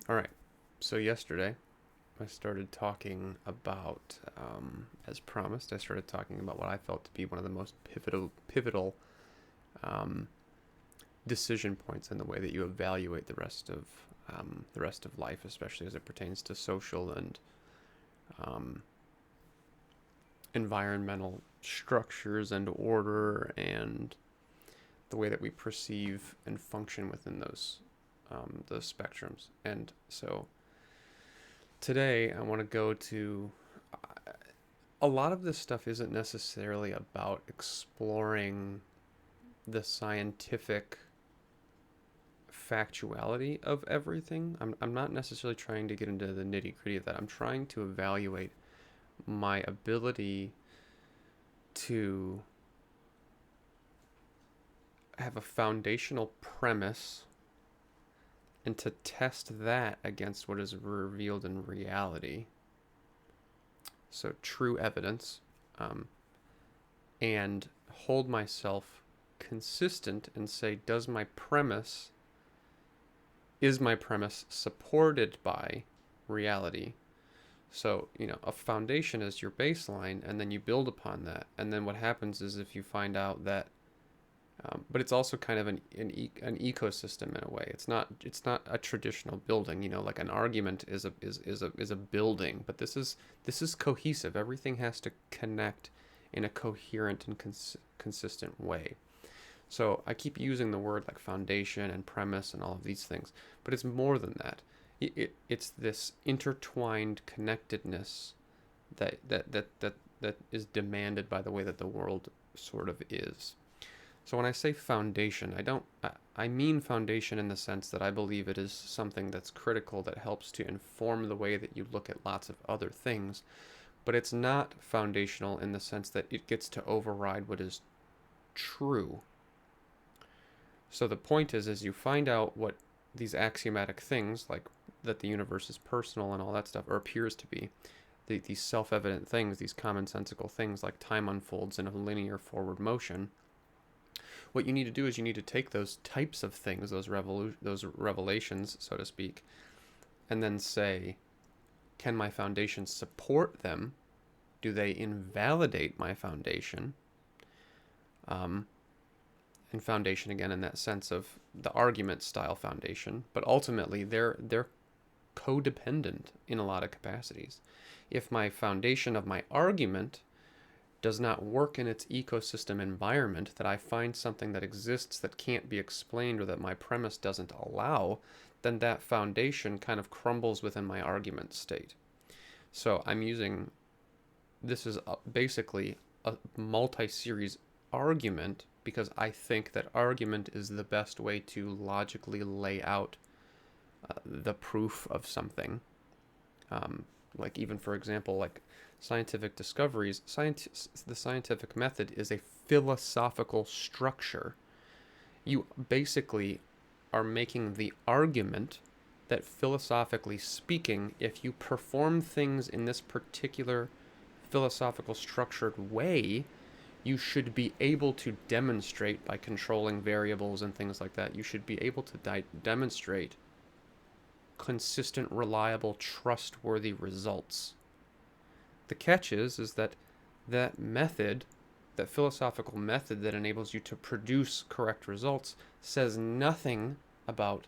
All right. So yesterday, I started talking about, as promised, I started talking about what I felt to be one of the most pivotal um, decision points in the way that you evaluate the rest of life, especially as it pertains to social and um, environmental structures and order and the way that we perceive and function within those spectrums. And so today I want to go to a lot of this stuff isn't necessarily about exploring the scientific factuality of everything. I'm not necessarily trying to get into the nitty gritty of that. I'm trying to evaluate my ability to have a foundational premise and to test that against what is revealed in reality. So, true evidence, um, and hold myself consistent and say, is my premise supported by reality? So, a foundation is your baseline, and then you build upon that. And then what happens is if you find out that, but it's also kind of an ecosystem in a way. It's not a traditional building. Like an argument is a building, but this is cohesive. Everything has to connect in a coherent and consistent way. So I keep using the word like foundation and premise and all of these things, but it's more than that. It's this intertwined connectedness that is demanded by the way that the world sort of is. So when I say foundation, I mean foundation in the sense that I believe it is something that's critical that helps to inform the way that you look at lots of other things, but it's not foundational in the sense that it gets to override what is true. So the point is, as you find out what these axiomatic things, like that the universe is personal and all that stuff, or appears to be, these self-evident things, these commonsensical things like time unfolds in a linear forward motion, what you need to do is you need to take those types of things, those revelations, so to speak, and then say, can my foundation support them? Do they invalidate my foundation? And foundation again in that sense of the argument style foundation, but ultimately they're codependent in a lot of capacities. If my foundation of my argument does not work in its ecosystem environment, that I find something that exists that can't be explained or that my premise doesn't allow, then that foundation kind of crumbles within my argument state. So this is basically a multi-series argument because I think that argument is the best way to logically lay out the proof of something. Like even for example, like scientific discoveries, the scientific method is a philosophical structure. You basically are making the argument that philosophically speaking, if you perform things in this particular philosophical structured way, you should be able to demonstrate by controlling variables and things like that. You should be able to demonstrate consistent, reliable, trustworthy results. The catch is that method, that philosophical method that enables you to produce correct results, says nothing about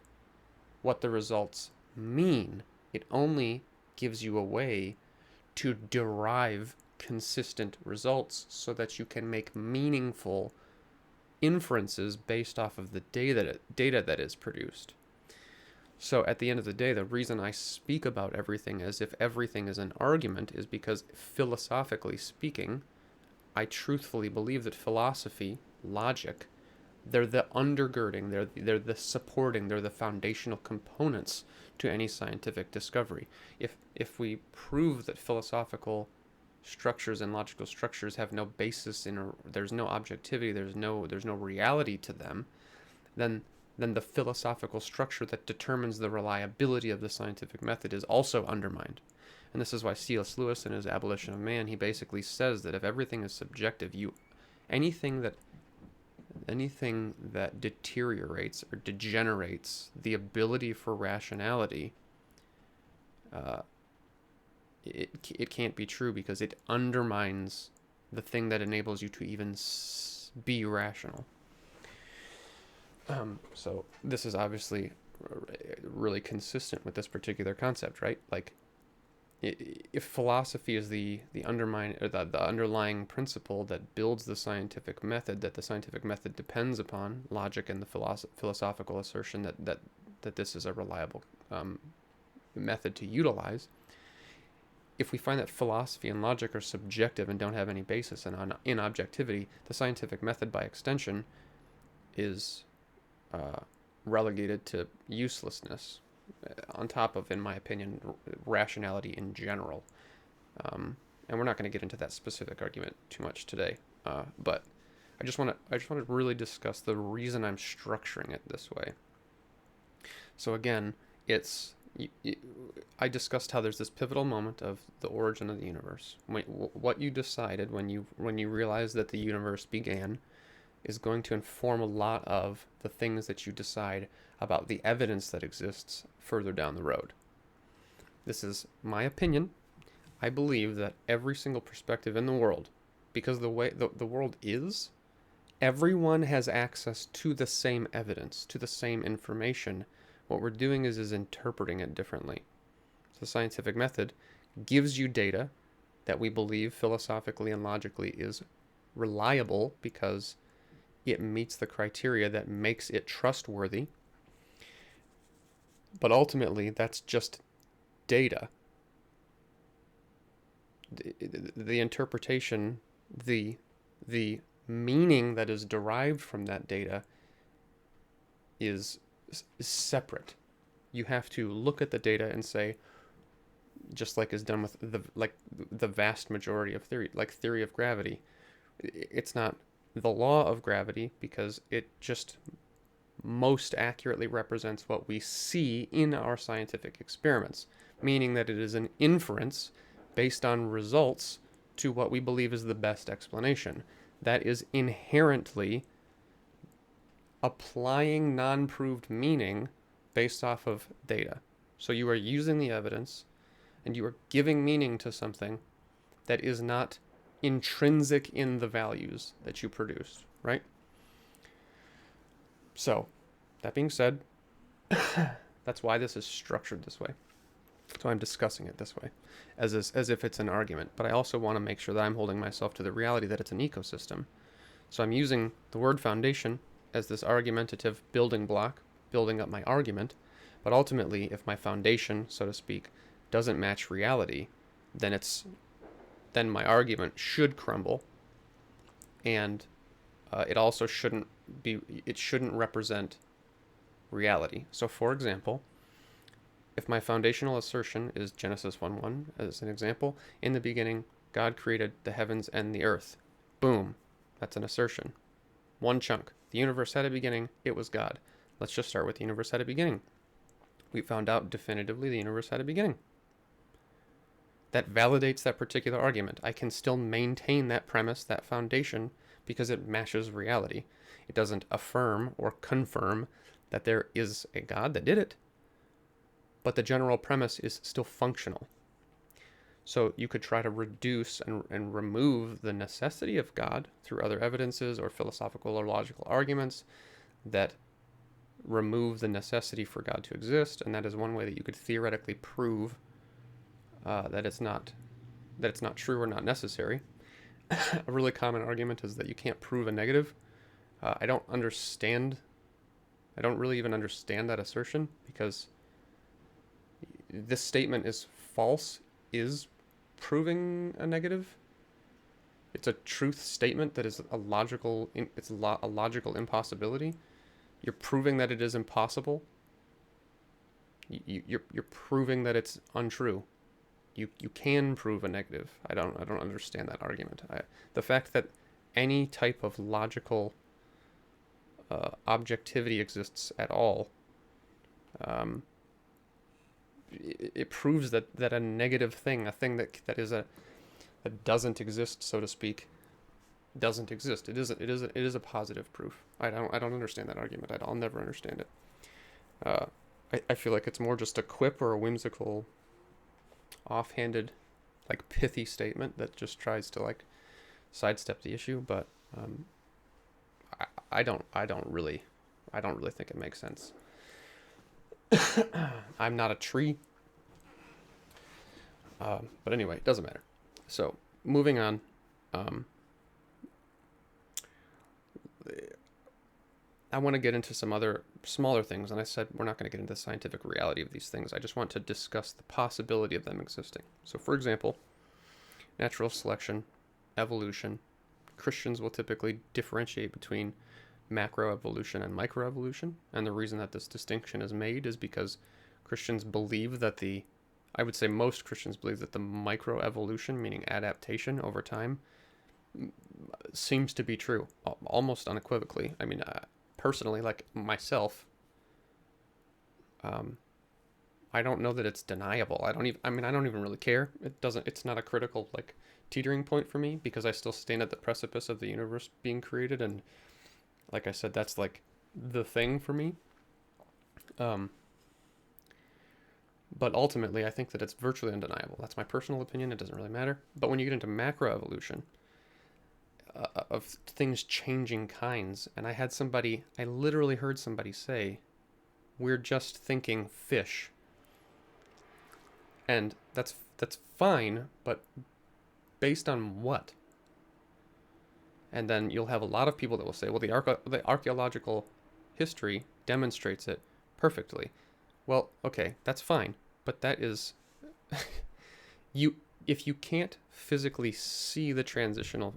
what the results mean. It only gives you a way to derive consistent results so that you can make meaningful inferences based off of the data that is produced. So at the end of the day, the reason I speak about everything as if everything is an argument is because philosophically speaking, I truthfully believe that philosophy, logic, they're the undergirding, they're the supporting, they're the foundational components to any scientific discovery. If we prove that philosophical structures and logical structures have no basis there's no objectivity, there's no reality to them, then the philosophical structure that determines the reliability of the scientific method is also undermined. And this is why C.S. Lewis in his Abolition of Man, he basically says that if everything is subjective, anything that deteriorates or degenerates the ability for rationality uh, it can't be true because it undermines the thing that enables you to even be rational. So this is obviously really consistent with this particular concept, right? Like, if philosophy is the underlying principle that builds the scientific method, that the scientific method depends upon, logic and the philosophical assertion that this is a reliable method to utilize. If we find that philosophy and logic are subjective and don't have any basis in objectivity, the scientific method, by extension, is relegated to uselessness, on top of, in my opinion, rationality in general. And we're not going to get into that specific argument too much today, but I just want to really discuss the reason I'm structuring it this way. So again, I discussed how there's this pivotal moment of the origin of the universe. What you decided when you realized that the universe began is going to inform a lot of the things that you decide about the evidence that exists further down the road. This is my opinion. I believe that every single perspective in the world, because the way the world is, everyone has access to the same evidence, to the same information. What we're doing is interpreting it differently. So the scientific method gives you data that we believe philosophically and logically is reliable because it meets the criteria that makes it trustworthy. But ultimately, that's just data. The interpretation, the meaning that is derived from that data is separate. You have to look at the data and say, just like is done with the vast majority of theory, like theory of gravity, it's not the law of gravity because it just most accurately represents what we see in our scientific experiments, meaning that it is an inference based on results to what we believe is the best explanation. That is inherently applying non-proved meaning based off of data. So you are using the evidence and you are giving meaning to something that is not intrinsic in the values that you produced, right? So, that being said, that's why this is structured this way. So I'm discussing it this way, as if it's an argument. But I also want to make sure that I'm holding myself to the reality that it's an ecosystem. So I'm using the word foundation as this argumentative building block, building up my argument. But ultimately, if my foundation, so to speak, doesn't match reality, then my argument should crumble, and it also shouldn't represent reality. So, for example, if my foundational assertion is Genesis 1:1, as an example, in the beginning, God created the heavens and the earth. Boom. That's an assertion. One chunk. The universe had a beginning. It was God. Let's just start with the universe had a beginning. We found out definitively the universe had a beginning. That validates that particular argument. I can still maintain that premise, that foundation, because it matches reality. It doesn't affirm or confirm that there is a God that did it, but the general premise is still functional. So you could try to reduce and remove the necessity of God through other evidences or philosophical or logical arguments that remove the necessity for God to exist, and that is one way that you could theoretically prove that it's not true or not necessary. A really common argument is that you can't prove a negative. I don't really even understand that assertion, because this statement is false is proving a negative. It's a truth statement that is a logical impossibility. You're proving that it is impossible. You're proving that it's untrue. You can prove a negative. I don't understand that argument. The fact that any type of logical objectivity exists at all, it proves that a negative thing, a thing that doesn't exist, so to speak, doesn't exist. It is a positive proof. I don't understand that argument. I'll never understand it. I feel like it's more just a quip or a whimsical offhanded, like pithy statement that just tries to like sidestep the issue, but I don't really think it makes sense. I'm not a tree, but anyway, it doesn't matter. So moving on, um, I want to get into some other smaller things, and I said we're not going to get into the scientific reality of these things. I just want to discuss the possibility of them existing. So, for example, natural selection, evolution. Christians will typically differentiate between macroevolution and microevolution, and the reason that this distinction is made is because Christians believe that I would say most Christians believe that the microevolution, meaning adaptation over time, seems to be true, almost unequivocally. I mean, personally, like myself, I don't know that it's deniable. I don't even really care. It's not a critical, like, teetering point for me because I still stand at the precipice of the universe being created. And like I said, that's like the thing for me. But ultimately, I think that it's virtually undeniable. That's my personal opinion. It doesn't really matter. But when you get into macroevolution, of things changing kinds, and I literally heard somebody say, we're just thinking fish. And that's fine, but based on what? And then you'll have a lot of people that will say, well, the archaeological history demonstrates it perfectly. Well, okay, that's fine, but that is if you can't physically see the transitional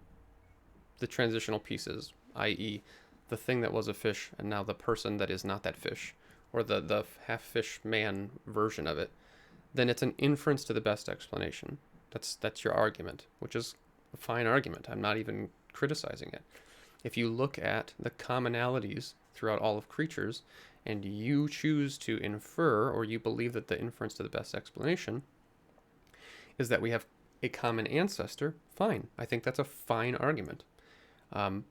pieces, i.e., the thing that was a fish and now the person that is not that fish, or the half fish man version of it, then it's an inference to the best explanation. That's your argument, which is a fine argument. I'm not even criticizing it. If you look at the commonalities throughout all of creatures and you choose to infer, or you believe that the inference to the best explanation is that we have a common ancestor, fine. I think that's a fine argument. I,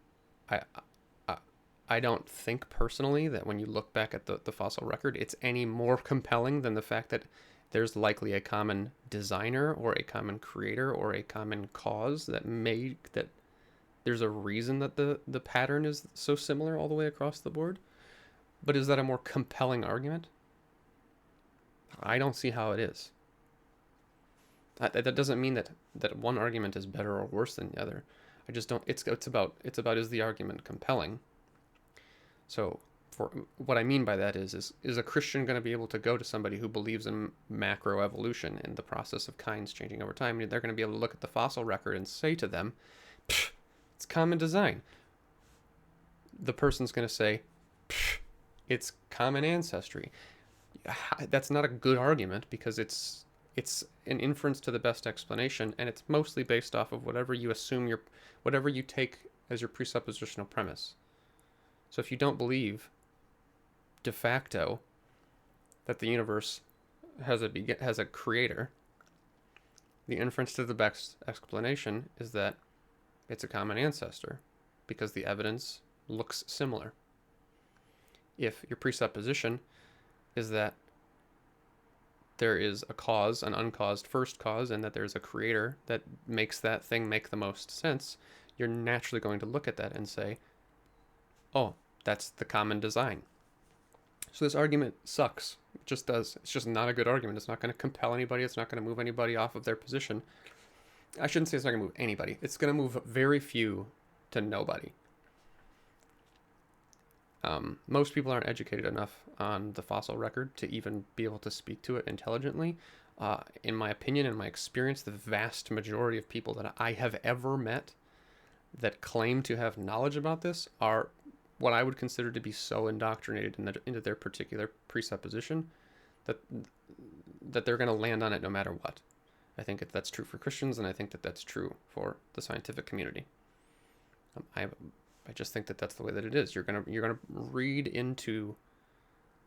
I don't think personally that when you look back at the fossil record, it's any more compelling than the fact that there's likely a common designer or a common creator or a common cause that there's a reason that the pattern is so similar all the way across the board. But is that a more compelling argument? I don't see how it is. That doesn't mean that one argument is better or worse than the other. I just don't. It's about is the argument compelling? So for what I mean by that is a Christian going to be able to go to somebody who believes in macroevolution and the process of kinds changing over time, and they're going to be able to look at the fossil record and say to them, it's common design. The person's going to say, it's common ancestry. That's not a good argument because it's an inference to the best explanation, and it's mostly based off of whatever you take as your presuppositional premise. So if you don't believe de facto that the universe has a creator, the inference to the best explanation is that it's a common ancestor because the evidence looks similar. If your presupposition is that there is a cause, an uncaused first cause, and that there's a creator that makes that thing make the most sense, you're naturally going to look at that and say, oh, that's the common design. So this argument sucks. It just does. It's just not a good argument. It's not going to compel anybody. It's not going to move anybody off of their position. I shouldn't say it's not going to move anybody. It's going to move very few to nobody. Most people aren't educated enough on the fossil record to even be able to speak to it intelligently. In my opinion, in my experience, the vast majority of people that I have ever met that claim to have knowledge about this are what I would consider to be so indoctrinated into their particular presupposition that they're going to land on it no matter what. I think that's true for Christians, and I think that that's true for the scientific community. I just think that that's the way that it is. You're gonna read into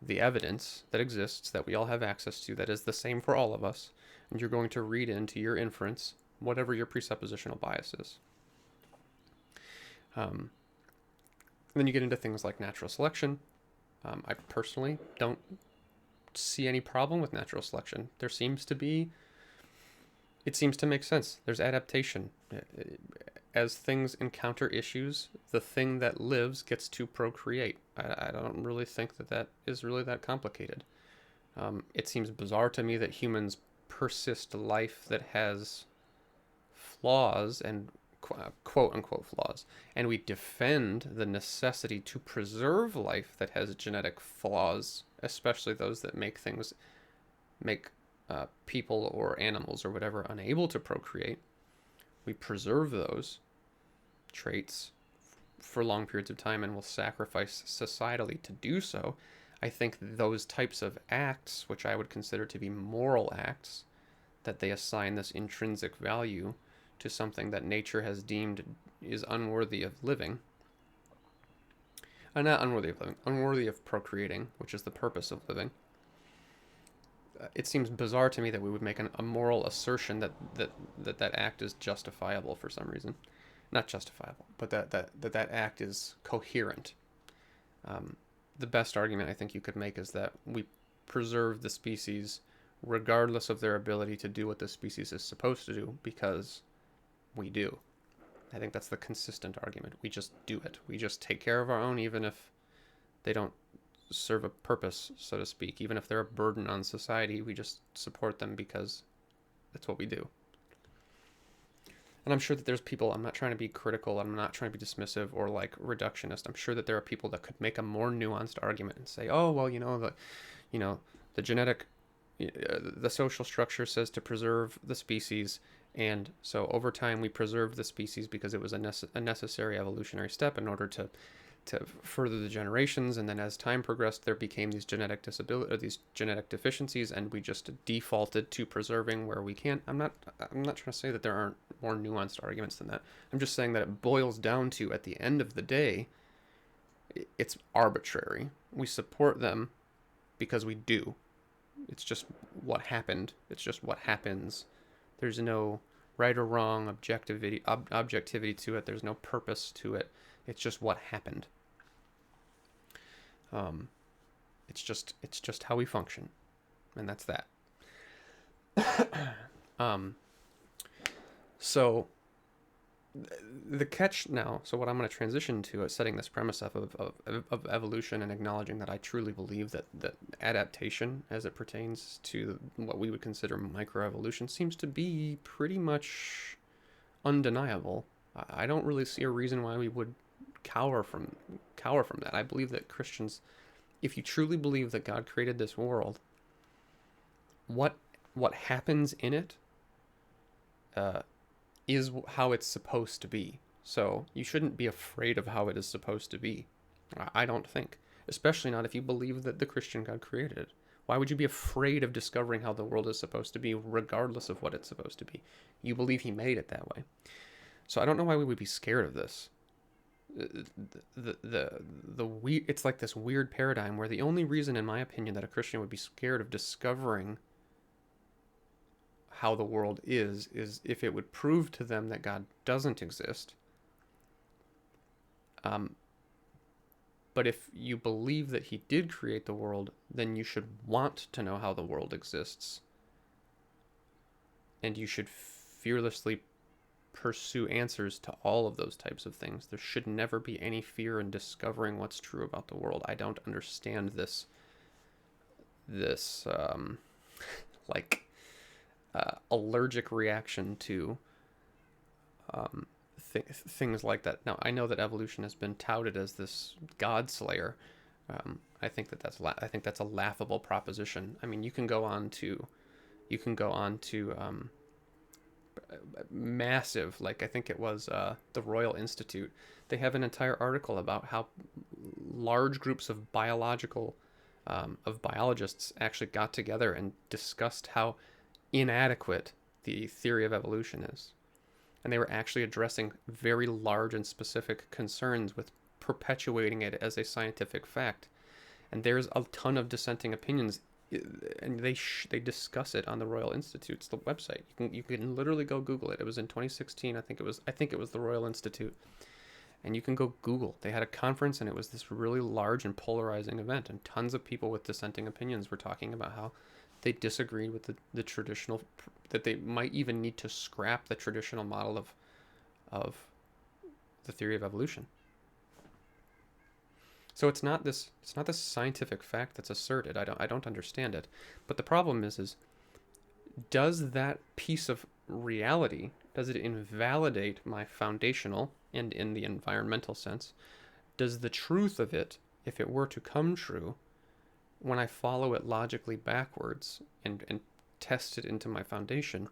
the evidence that exists, that we all have access to, that is the same for all of us, and you're going to read into your inference whatever your presuppositional bias is. Then you get into things like natural selection. I personally don't see any problem with natural selection. There seems to be It seems to make sense. There's adaptation. As things encounter issues, the thing that lives gets to procreate. I don't really think that that is really that complicated. It seems bizarre to me that humans persist life that has flaws and quote unquote flaws, and we defend the necessity to preserve life that has genetic flaws, especially those that make people or animals or whatever unable to procreate. We preserve those traits for long periods of time and will sacrifice societally to do so. I think those types of acts, which I would consider to be moral acts, that they assign this intrinsic value to something that nature has deemed is unworthy of living. Not unworthy of living, unworthy of procreating, which is the purpose of living. It seems bizarre to me that we would make a moral assertion that act is justifiable for some reason. Not justifiable, but that act is coherent. The best argument I think you could make is that we preserve the species regardless of their ability to do what the species is supposed to do, because we do. I think that's the consistent argument. We just do it. We just take care of our own, even if they don't serve a purpose, so to speak. Even if they're a burden on society, we just support them because that's what we do. And I'm sure that there's people, I'm not trying to be critical, I'm not trying to be dismissive or like reductionist. I'm sure that there are people that could make a more nuanced argument and say, oh, well, the genetic, the social structure says to preserve the species, and so over time we preserved the species because it was a necessary evolutionary step in order to further the generations, and then as time progressed there became these genetic deficiencies, and we just defaulted to preserving where we can. I'm not trying to say that there aren't more nuanced arguments than that. I'm just saying that it boils down to, at the end of the day, it's arbitrary. We support them because we do. It's just what happened. It's just what happens. There's no right or wrong objectivity to it. There's no purpose to it. It's just what happened. It's just how we function, and that's that. So the catch now. So what I'm going to transition to is setting this premise up of evolution and acknowledging that I truly believe that adaptation, as it pertains to what we would consider microevolution, seems to be pretty much undeniable. I don't really see a reason why we would cower from that. I believe that Christians, if you truly believe that God created this world, what happens in it is how it's supposed to be. So you shouldn't be afraid of how it is supposed to be. I don't think. Especially not if you believe that the Christian God created it. Why would you be afraid of discovering how the world is supposed to be, regardless of what it's supposed to be? You believe he made it that way. So I don't know why we would be scared of this. It's like this weird paradigm where the only reason, in my opinion, that a Christian would be scared of discovering how the world is if it would prove to them that God doesn't exist. But if you believe that he did create the world, then you should want to know how the world exists. And you should fearlessly pursue answers to all of those types of things. There should never be any fear in discovering what's true about the world. I don't understand this allergic reaction to things like that. Now, I know that evolution has been touted as this God slayer. I think that's a laughable proposition. I mean, you can go on to massive, like I think it was the Royal Institute. They have an entire article about how large groups of biologists actually got together and discussed how inadequate the theory of evolution is. And they were actually addressing very large and specific concerns with perpetuating it as a scientific fact. And there's a ton of dissenting opinions, and they discuss it on the Royal Institute's the website. You can literally go Google it. It was in 2016. I think it was the Royal Institute. And you can go Google. They had a conference, and it was this really large and polarizing event, and tons of people with dissenting opinions were talking about how they disagreed with the traditional, that they might even need to scrap the traditional model of the theory of evolution. So it's not this scientific fact that's asserted. I don't understand it. But the problem is does that piece of reality, does it invalidate my foundational, and in the environmental sense, does the truth of it, if it were to come true, when I follow it logically backwards and test it into my foundation,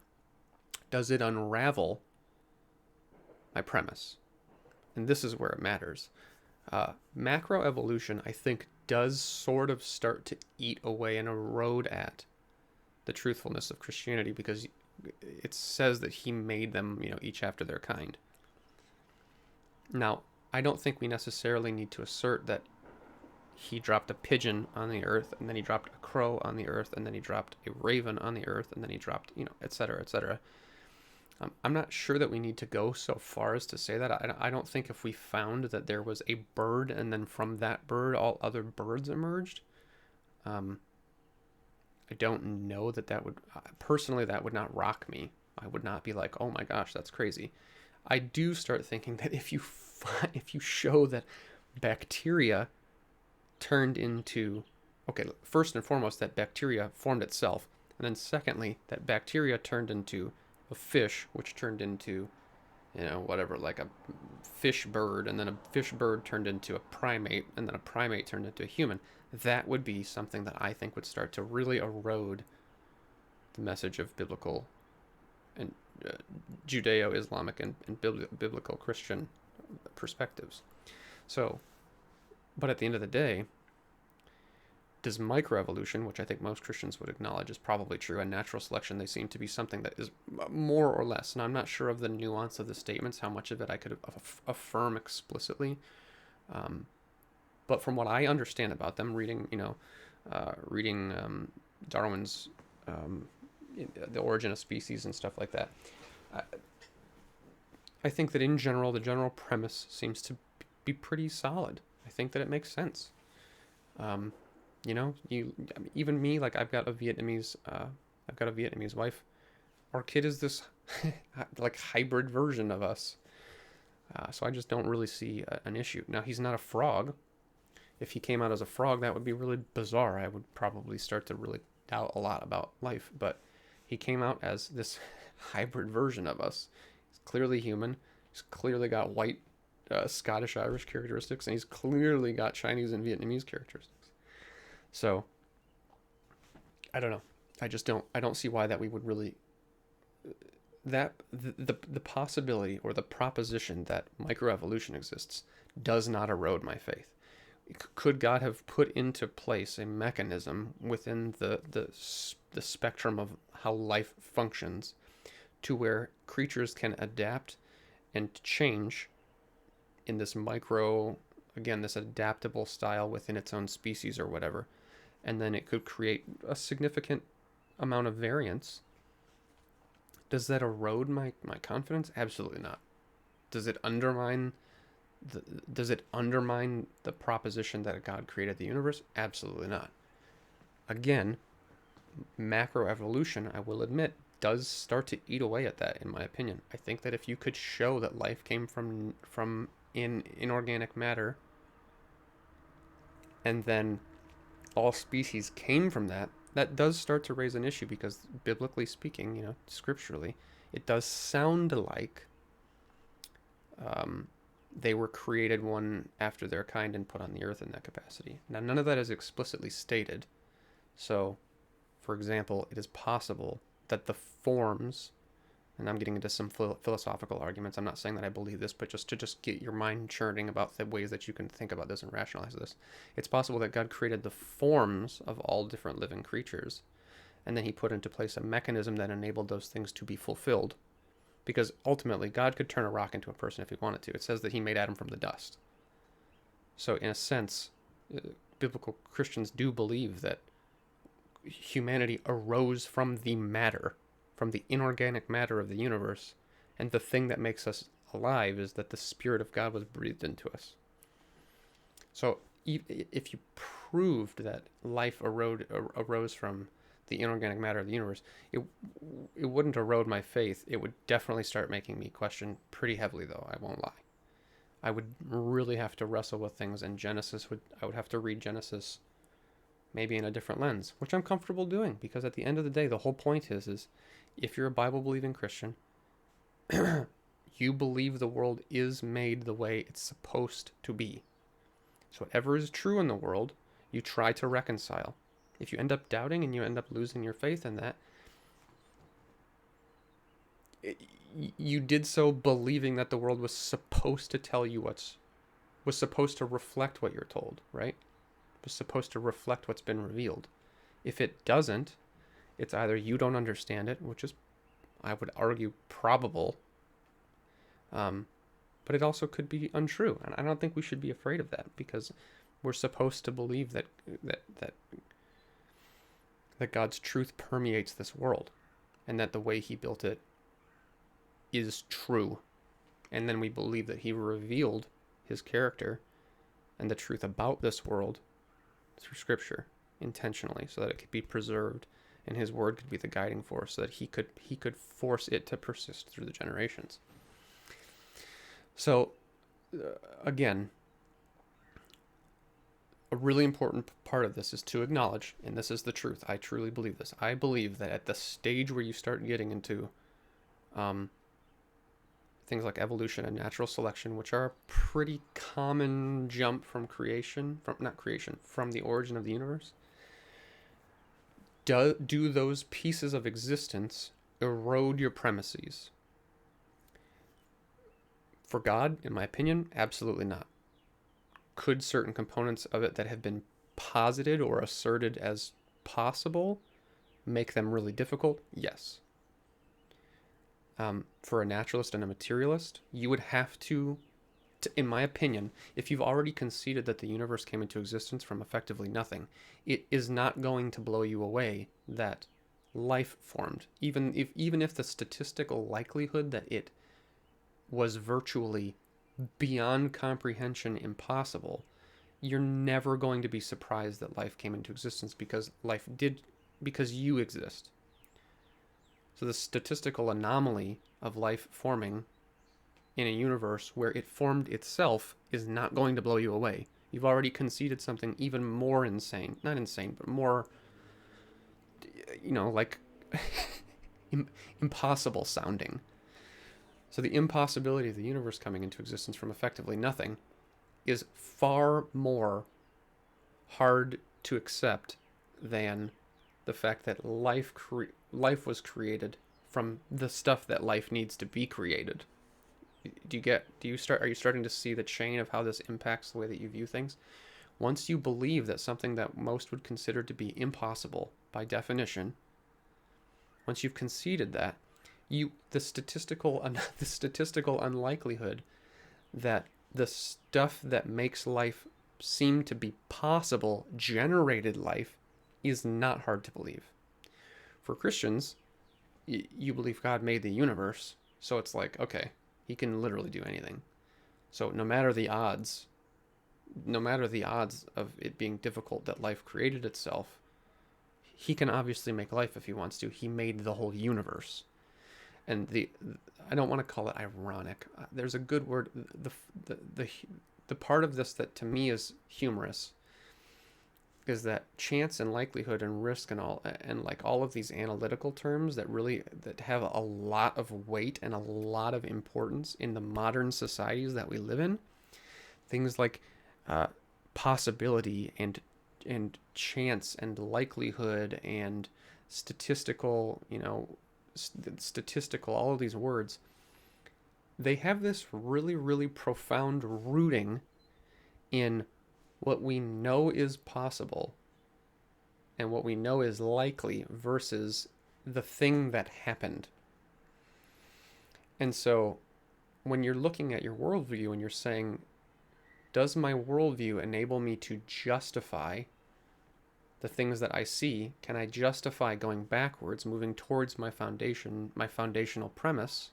does it unravel my premise? And this is where it matters. Macroevolution, I think, does sort of start to eat away and erode at the truthfulness of Christianity, because it says that he made them, each after their kind. Now, I don't think we necessarily need to assert that he dropped a pigeon on the earth, and then he dropped a crow on the earth, and then he dropped a raven on the earth, and then he dropped, et cetera, et cetera. I'm not sure that we need to go so far as to say that. I don't think if we found that there was a bird, and then from that bird all other birds emerged, I don't know that would, personally, that would not rock me. I would not be like, oh my gosh, that's crazy. I do start thinking that if you show that bacteria turned into, okay, first and foremost, that bacteria formed itself, and then secondly, that bacteria turned into a fish, which turned into, whatever, like a fish bird, and then a fish bird turned into a primate, and then a primate turned into a human. That would be something that I think would start to really erode the message of biblical and Judeo-Islamic and biblical Christian perspectives. So, but at the end of the day, does microevolution, which I think most Christians would acknowledge is probably true, and natural selection, they seem to be something that is more or less, and I'm not sure of the nuance of the statements, how much of it I could affirm explicitly, but from what I understand about them, reading Darwin's The Origin of Species and stuff like that, I think that in general, the general premise seems to be pretty solid. I think that it makes sense. Even me, like I've got a Vietnamese wife. Our kid is this like hybrid version of us. So I just don't really see an issue. Now, he's not a frog. If he came out as a frog, that would be really bizarre. I would probably start to really doubt a lot about life. But he came out as this hybrid version of us. He's clearly human. He's clearly got white Scottish-Irish characteristics, and he's clearly got Chinese and Vietnamese characteristics. So, I don't know. I don't see why that we would really, that the possibility or the proposition that microevolution exists does not erode my faith. Could God have put into place a mechanism within the spectrum of how life functions to where creatures can adapt and change in this this adaptable style within its own species or whatever, and then it could create a significant amount of variance? Does that erode my confidence? Absolutely not. Does it undermine the proposition that God created the universe? Absolutely not. Again, macroevolution, I will admit, does start to eat away at that, in my opinion. I think that if you could show that life came from inorganic matter, and then all species came from that does start to raise an issue, because biblically speaking, scripturally, it does sound like they were created one after their kind and put on the earth in that capacity. Now, none of that is explicitly stated. So, for example, it is possible that the forms, and I'm getting into some philosophical arguments. I'm not saying that I believe this, but just to get your mind churning about the ways that you can think about this and rationalize this. It's possible that God created the forms of all different living creatures, and then he put into place a mechanism that enabled those things to be fulfilled. Because ultimately, God could turn a rock into a person if he wanted to. It says that he made Adam from the dust. So in a sense, biblical Christians do believe that humanity arose from the matter, from the inorganic matter of the universe, and the thing that makes us alive is that the Spirit of God was breathed into us. So if you proved that life arose from the inorganic matter of the universe, it it wouldn't erode my faith. It would definitely start making me question pretty heavily, though. I won't lie. I would really have to wrestle with things, and I would have to read Genesis maybe in a different lens, which I'm comfortable doing, because at the end of the day, the whole point is if you're a Bible believing Christian, you believe the world is made the way it's supposed to be. So whatever is true in the world, you try to reconcile. If you end up doubting and you end up losing your faith in that, you did so believing that the world was supposed to tell you was supposed to reflect what you're told, right? It was supposed to reflect what's been revealed. If it doesn't, it's either you don't understand it, which is, I would argue, probable, but it also could be untrue. And I don't think we should be afraid of that, because we're supposed to believe that God's truth permeates this world, and that the way he built it is true. And then we believe that he revealed his character and the truth about this world through scripture intentionally, so that it could be preserved and his word could be the guiding force, so that he could force it to persist through the generations. So again, a really important part of this is to acknowledge, and this is the truth, I truly believe this, I believe that at the stage where you start getting into things like evolution and natural selection, which are a pretty common jump from from the origin of the universe, do those pieces of existence erode your premises? For God, in my opinion, absolutely not. Could certain components of it that have been posited or asserted as possible make them really difficult? Yes. For a naturalist and a materialist, you would have to, in my opinion, if you've already conceded that the universe came into existence from effectively nothing, it is not going to blow you away that life formed. Even if the statistical likelihood that it was virtually beyond comprehension impossible, you're never going to be surprised that life came into existence, because you exist. So the statistical anomaly of life forming in a universe where it formed itself is not going to blow you away. You've already conceded something even more insane. Not insane, but more, like impossible sounding. So the impossibility of the universe coming into existence from effectively nothing is far more hard to accept than the fact that life was created from the stuff that life needs to be created. Are you starting to see the chain of how this impacts the way that you view things? Once you believe that something that most would consider to be impossible by definition, once you've conceded that, the statistical unlikelihood that the stuff that makes life seem to be possible generated life is not hard to believe. For Christians, you believe God made the universe, so it's like, okay, he can literally do anything. So no matter the odds of it being difficult that life created itself, he can obviously make life if he wants to. He made the whole universe. And I don't want to call it ironic. There's a good word. The part of this that to me is humorous is that chance and likelihood and risk and all of these analytical terms that have a lot of weight and a lot of importance in the modern societies that we live in. Things like possibility and chance and likelihood and statistical, all of these words, they have this really, really profound rooting in what we know is possible and what we know is likely versus the thing that happened. And so when you're looking at your worldview and you're saying, does my worldview enable me to justify the things that I see? Can I justify going backwards, moving towards my foundational premise?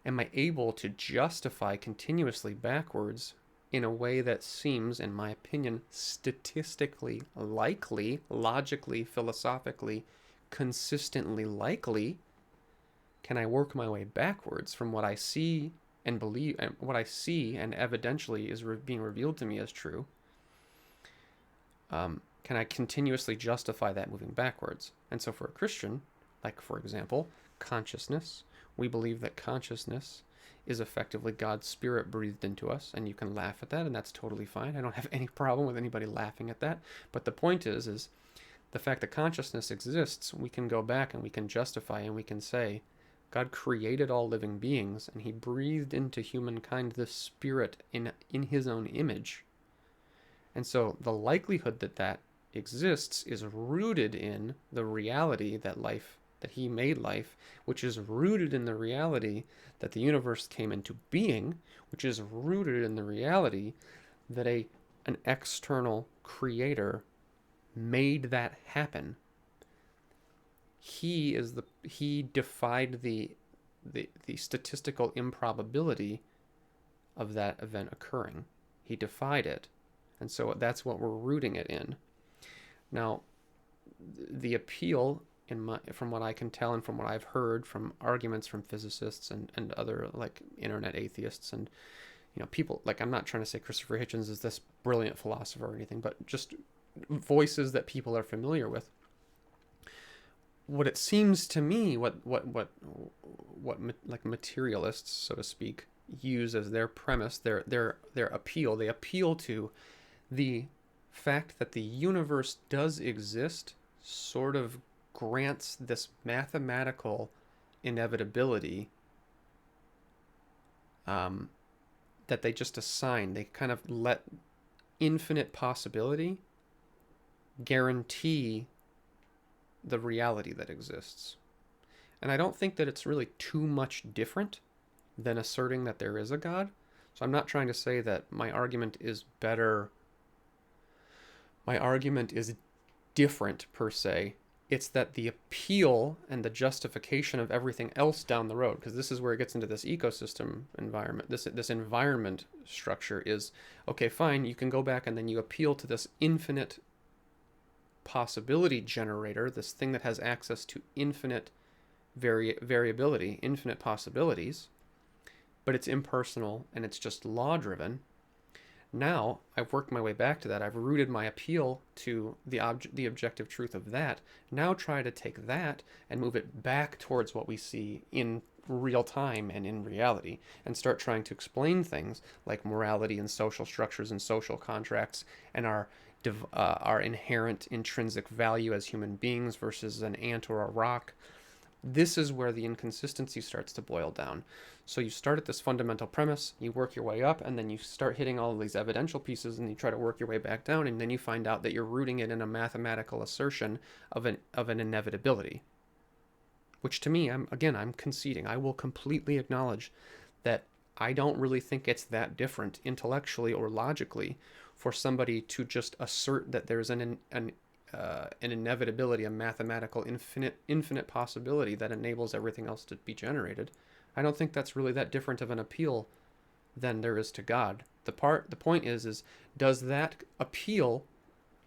Am I able to justify continuously backwards in a way that seems, in my opinion, statistically likely, logically, philosophically, consistently likely, can I work my way backwards from what I see and believe, and what I see and evidentially is being revealed to me as true? Can I continuously justify that moving backwards? And so for a Christian, like for example, consciousness, we believe that consciousness is effectively God's spirit breathed into us, and you can laugh at that, and that's totally fine. I don't have any problem with anybody laughing at that. But the point is the fact that consciousness exists, we can go back and we can justify and we can say, God created all living beings, and he breathed into humankind this spirit in his own image. And so the likelihood that that exists is rooted in the reality that he made life, which is rooted in the reality that the universe came into being, which is rooted in the reality that an external creator made that happen. He defied the statistical improbability of that event occurring. He defied it. And so that's what we're rooting it in. Now, the appeal, from what I can tell and from what I've heard from arguments from physicists and other like internet atheists and people, like, I'm not trying to say Christopher Hitchens is this brilliant philosopher or anything, but just voices that people are familiar with. What it seems to me, what like materialists, so to speak, use as their premise, their appeal, they appeal to the fact that the universe does exist, sort of grants this mathematical inevitability that they just assign. They kind of let infinite possibility guarantee the reality that exists. And I don't think that it's really too much different than asserting that there is a God. So I'm not trying to say that my argument is better. My argument is different per se. It's that the appeal and the justification of everything else down the road, because this is where it gets into this ecosystem environment, this environment structure is, okay, fine, you can go back and then you appeal to this infinite possibility generator, this thing that has access to infinite variability, infinite possibilities, but it's impersonal and it's just law driven. Now I've worked my way back to that. I've rooted my appeal to the objective truth of that. Now try to take that and move it back towards what we see in real time and in reality, and start trying to explain things like morality and social structures and social contracts and our inherent intrinsic value as human beings versus an ant or a rock. This is where the inconsistency starts to boil down. So you start at this fundamental premise, you work your way up, and then you start hitting all of these evidential pieces, and you try to work your way back down, and then you find out that you're rooting it in a mathematical assertion of an inevitability. Which to me, I'm conceding. I will completely acknowledge that I don't really think it's that different intellectually or logically for somebody to just assert that there's an inevitability, a mathematical infinite possibility that enables everything else to be generated. I don't think that's really that different of an appeal than there is to God. The point is does that appeal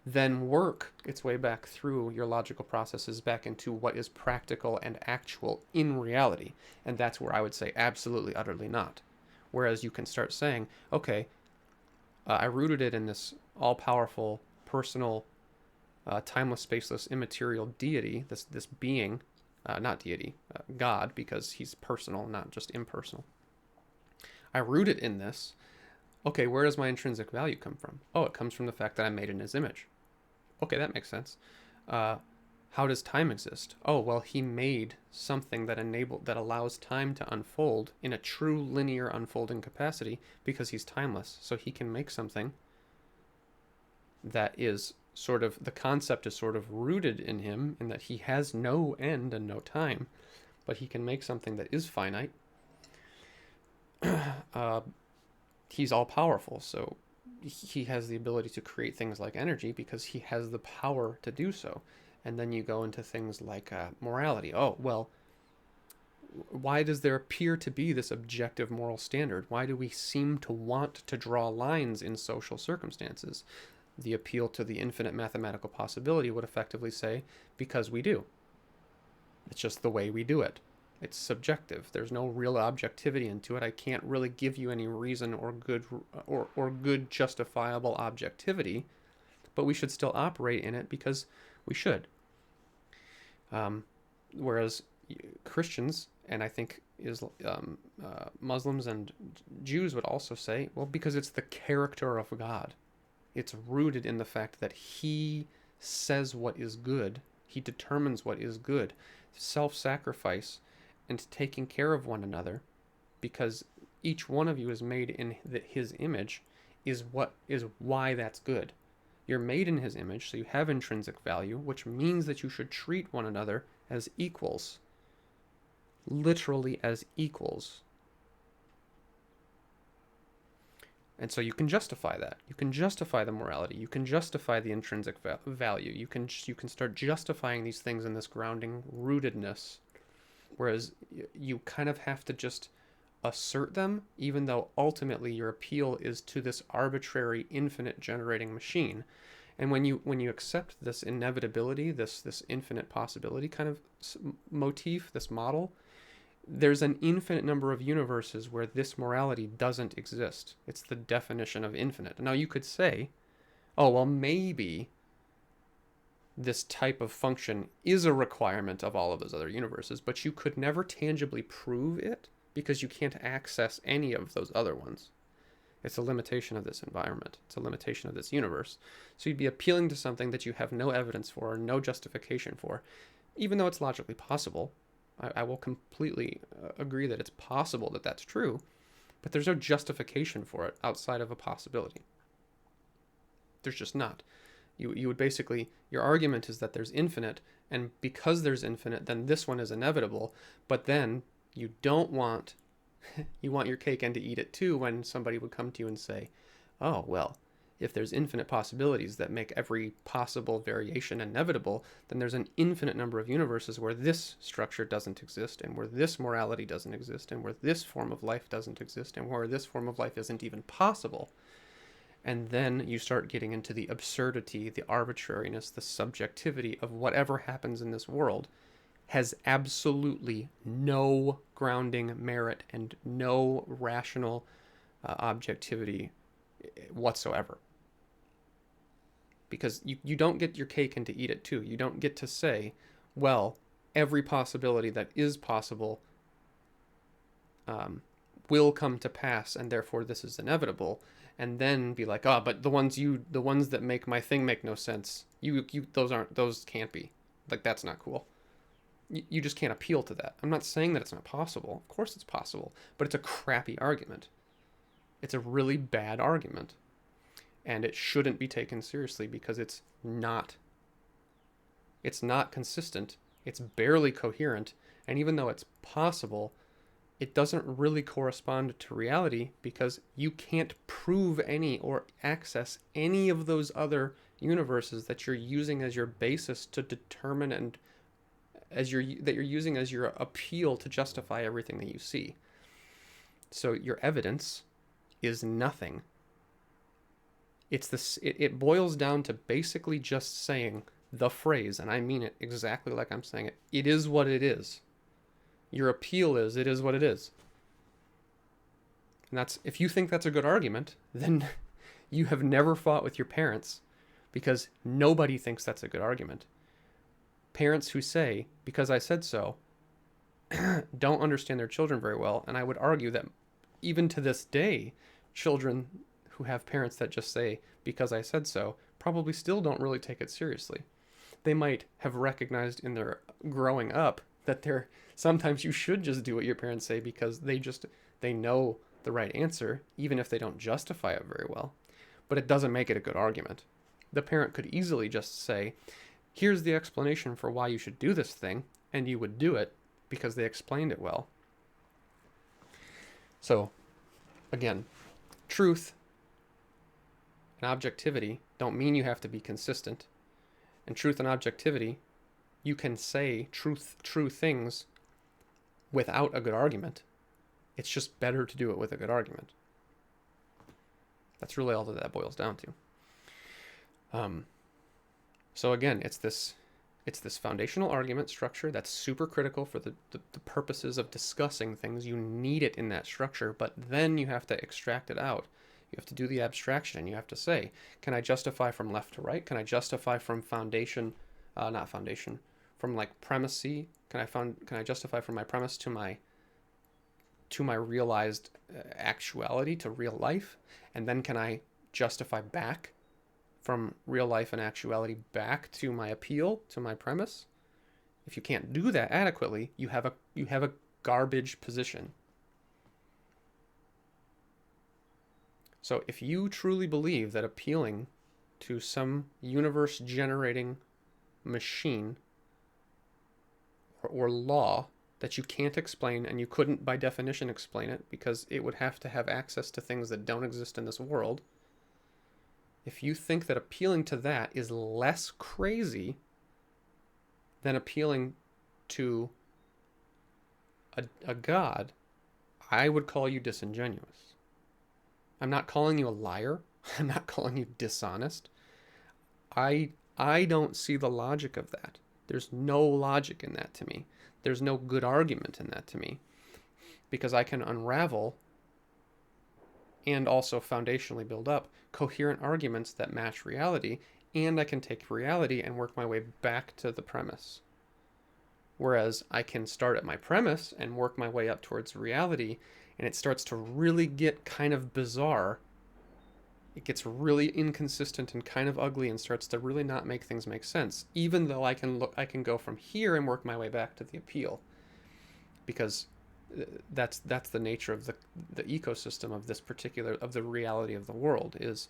then work its way back through your logical processes back into what is practical and actual in reality? And that's where I would say absolutely, utterly not. Whereas you can start saying, okay, I rooted it in this all-powerful, personal, timeless, spaceless, immaterial deity, this being, not deity, God, because he's personal, not just impersonal. I root it in this. Okay, where does my intrinsic value come from? Oh, it comes from the fact that I'm made in his image. Okay, that makes sense. How does time exist? Oh, well, he made something that allows time to unfold in a true linear unfolding capacity because he's timeless. So he can make something that is the concept is sort of rooted in him in that he has no end and no time, but he can make something that is finite. He's all powerful, so he has the ability to create things like energy because he has the power to do so. And then you go into things like morality. Oh, well, Why does there appear to be this objective moral standard? Why do we seem to want to draw lines in social circumstances? The appeal to the infinite mathematical possibility would effectively say, because we do. It's just the way we do it. It's subjective. There's no real objectivity into it. I can't really give you any reason or good justifiable objectivity, but we should still operate in it because we should. Whereas Christians, and I think Muslims and Jews would also say, well, because it's the character of God. It's rooted in the fact that he says what is good. He determines what is good. Self-sacrifice and taking care of one another, because each one of you is made in his image, is why that's good. You're made in his image, so you have intrinsic value, which means that you should treat one another as equals. Literally as equals. And so you can justify that. You can justify the morality. You can justify the intrinsic value. You can start justifying these things in this grounding rootedness. Whereas you kind of have to just assert them, even though ultimately your appeal is to this arbitrary, infinite generating machine. And when you accept this inevitability, this infinite possibility kind of motif, this model, there's an infinite number of universes where this morality doesn't exist. It's the definition of infinite. Now you could say, oh, well, maybe this type of function is a requirement of all of those other universes, but you could never tangibly prove it because you can't access any of those other ones. It's a limitation of this environment. It's a limitation of this universe. So you'd be appealing to something that you have no evidence for, no justification for, even though it's logically possible. I will completely agree that it's possible that that's true, but there's no justification for it outside of a possibility. There's just not. You would basically, your argument is that there's infinite, and because there's infinite, then this one is inevitable, but then you don't want, you want your cake and to eat it too when somebody would come to you and say, oh, well, if there's infinite possibilities that make every possible variation inevitable, then there's an infinite number of universes where this structure doesn't exist, and where this morality doesn't exist, and where this form of life doesn't exist, and where this form of life isn't even possible. And then you start getting into the absurdity, the arbitrariness, the subjectivity of whatever happens in this world has absolutely no grounding merit and no rational objectivity whatsoever. Because you don't get your cake and to eat it too. You don't get to say, well, every possibility that is possible will come to pass, and therefore this is inevitable, and then be like, but the ones that make my thing make no sense. Those can't be. Like, that's not cool. You just can't appeal to that. I'm not saying that it's not possible. Of course it's possible, but it's a crappy argument. It's a really bad argument. And it shouldn't be taken seriously because it's not consistent. It's barely coherent. And even though it's possible, it doesn't really correspond to reality because you can't prove any or access any of those other universes that you're using as your basis to determine and that you're using as your appeal to justify everything that you see. So your evidence is nothing. It boils down to basically just saying the phrase, and I mean it exactly like I'm saying it. It is what it is. Your appeal is, it is what it is. And that's, if you think that's a good argument, then you have never fought with your parents, because nobody thinks that's a good argument. Parents who say, because I said so, don't understand their children very well, and I would argue that even to this day, children who have parents that just say, because I said so, probably still don't really take it seriously. They might have recognized in their growing up that sometimes you should just do what your parents say because they know the right answer, even if they don't justify it very well. But it doesn't make it a good argument. The parent could easily just say, here's the explanation for why you should do this thing, and you would do it because they explained it well. So, again, truth and objectivity don't mean you have to be consistent. And truth and objectivity, you can say true things without a good argument. It's just better to do it with a good argument. That's really all that boils down to. So again, it's this foundational argument structure that's super critical for the purposes of discussing things. You need it in that structure, but then you have to extract it out. You have to do the abstraction, and you have to say, can I justify from left to right? Can I justify from foundation, not foundation, from like premise-y? Can I justify from my premise to my realized actuality, to real life? And then can I justify back from real life and actuality back to my appeal, to my premise? If you can't do that adequately, you have a garbage position. So if you truly believe that appealing to some universe generating machine or law that you can't explain, and you couldn't by definition explain it because it would have to have access to things that don't exist in this world, if you think that appealing to that is less crazy than appealing to a god, I would call you disingenuous. I'm not calling you a liar. I'm not calling you dishonest. I don't see the logic of that. There's no logic in that to me. There's no good argument in that to me, because I can unravel and also foundationally build up coherent arguments that match reality, and I can take reality and work my way back to the premise. Whereas I can start at my premise and work my way up towards reality, and it starts to really get kind of bizarre. It gets really inconsistent and kind of ugly and starts to really not make things make sense, even though I can go from here and work my way back to the appeal, because that's the nature of the ecosystem of this particular, of the reality of the world. Is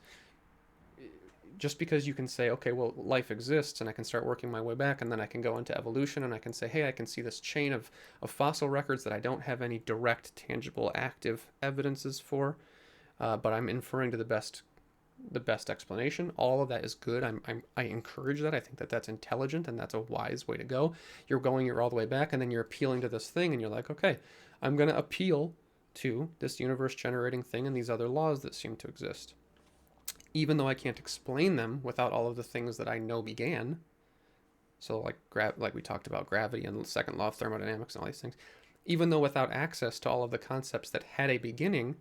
just because you can say, okay, well, life exists, and I can start working my way back, and then I can go into evolution, and I can say, hey, I can see this chain of fossil records that I don't have any direct, tangible, active evidences for, but I'm inferring to the best explanation. All of that is good. I encourage that. I think that that's intelligent, and that's a wise way to go. You're all the way back, and then you're appealing to this thing, and you're like, okay, I'm going to appeal to this universe generating thing and these other laws that seem to exist, even though I can't explain them without all of the things that I know began. So like we talked about gravity and the second law of thermodynamics and all these things, even though without access to all of the concepts that had a beginning,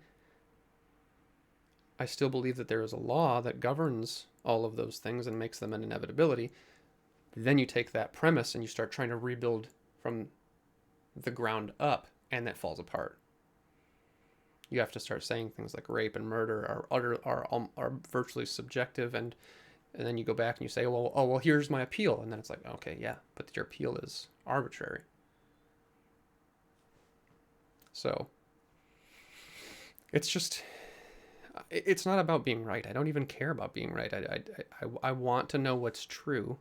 I still believe that there is a law that governs all of those things and makes them an inevitability. Then you take that premise and you start trying to rebuild from the ground up, and that falls apart. You have to start saying things like rape and murder are virtually subjective, and then you go back and you say, well, here's my appeal, and then it's like, okay, yeah, but your appeal is arbitrary. So it's not about being right. I don't even care about being right. I want to know what's true,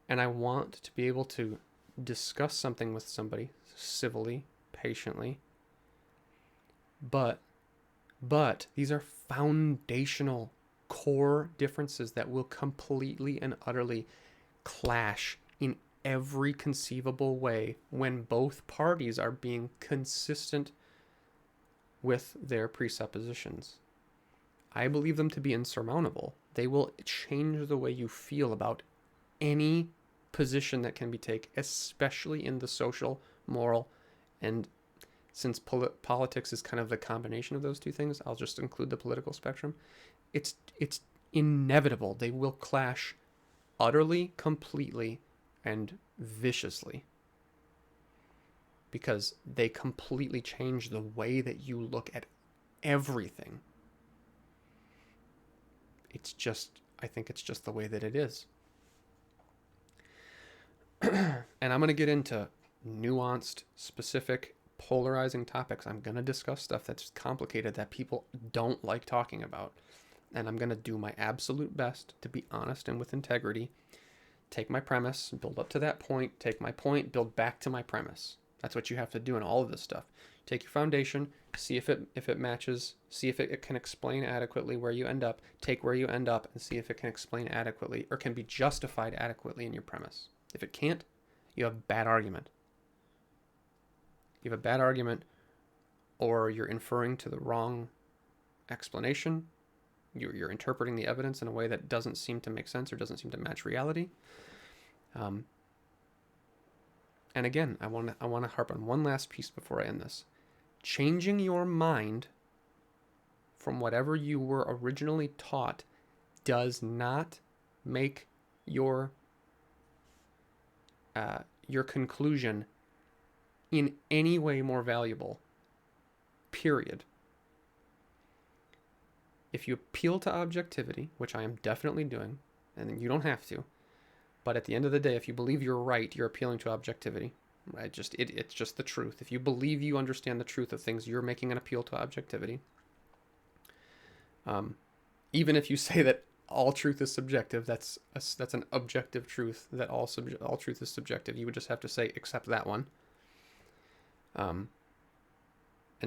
and I want to be able to discuss something with somebody civilly, patiently. But these are foundational core differences that will completely and utterly clash in every conceivable way when both parties are being consistent with their presuppositions. I believe them to be insurmountable. They will change the way you feel about any position that can be taken, especially in the social, moral, and since politics is kind of the combination of those two things, I'll just include the political spectrum. It's inevitable. They will clash utterly, completely, and viciously, because they completely change the way that you look at everything. I think it's just the way that it is. And I'm going to get into nuanced, specific, polarizing topics. I'm going to discuss stuff that's complicated that people don't like talking about. And I'm going to do my absolute best to be honest and with integrity. Take my premise, build up to that point, take my point, build back to my premise. That's what you have to do in all of this stuff. Take your foundation, see if it matches, see if it can explain adequately where you end up, take where you end up, and see if it can explain adequately or can be justified adequately in your premise. If it can't, you have a bad argument. You have a bad argument, or you're inferring to the wrong explanation. You're interpreting the evidence in a way that doesn't seem to make sense or doesn't seem to match reality. And again, I want to harp on one last piece before I end this. Changing your mind from whatever you were originally taught does not make your conclusion in any way more valuable. Period. If you appeal to objectivity, which I am definitely doing, and you don't have to, but at the end of the day, if you believe you're right, you're appealing to objectivity. Right? It's just the truth. If you believe you understand the truth of things, you're making an appeal to objectivity. Even if you say that all truth is subjective, that's an objective truth, that all truth is subjective. You would just have to say, except that one. And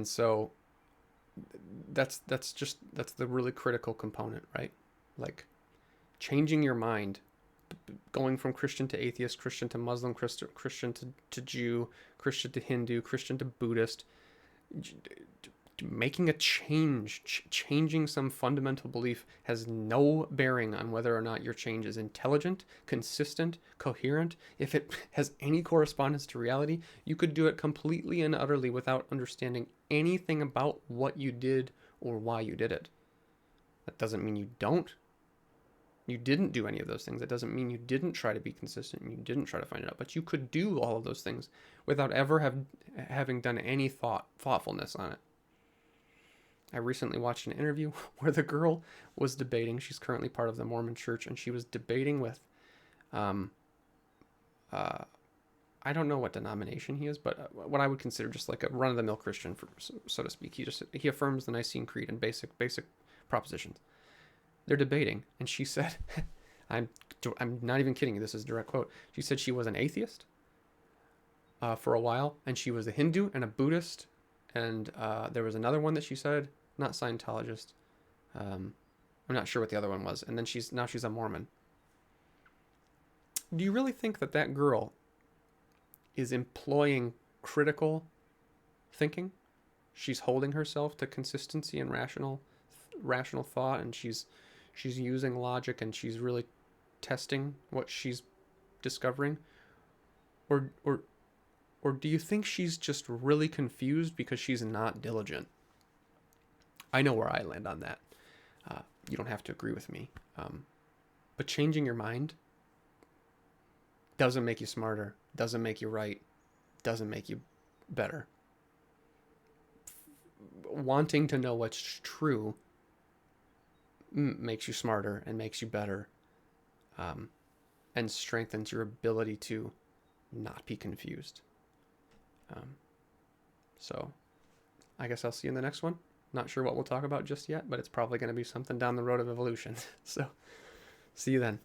so that's the really critical component, right? Like changing your mind, going from Christian to atheist, Christian to Muslim, Christian to Jew, Christian to Hindu, Christian to Buddhist, making a changing some fundamental belief has no bearing on whether or not your change is intelligent, consistent, coherent. If it has any correspondence to reality, you could do it completely and utterly without understanding anything about what you did or why you did it. That doesn't mean you didn't do any of those things. That doesn't mean you didn't try to be consistent and you didn't try to find it out. But you could do all of those things without ever having done any thoughtfulness on it. I recently watched an interview where the girl was debating. She's currently part of the Mormon Church, and she was debating with, I don't know what denomination he is, but what I would consider just like a run-of-the-mill Christian, so to speak. He affirms the Nicene Creed and basic propositions. They're debating, and she said, I'm not even kidding you, this is a direct quote. She said she was an atheist for a while, and she was a Hindu and a Buddhist, and there was another one that she said, not Scientologist. I'm not sure what the other one was. And then she's a Mormon. Do you really think that girl is employing critical thinking? She's holding herself to consistency and rational thought, and she's using logic, and she's really testing what she's discovering? Or do you think she's just really confused because she's not diligent? I know where I land on that. You don't have to agree with me. But changing your mind doesn't make you smarter, doesn't make you right, doesn't make you better. Wanting to know what's true makes you smarter and makes you better, and strengthens your ability to not be confused. So I guess I'll see you in the next one. Not sure what we'll talk about just yet, but it's probably going to be something down the road of evolution. So see you then.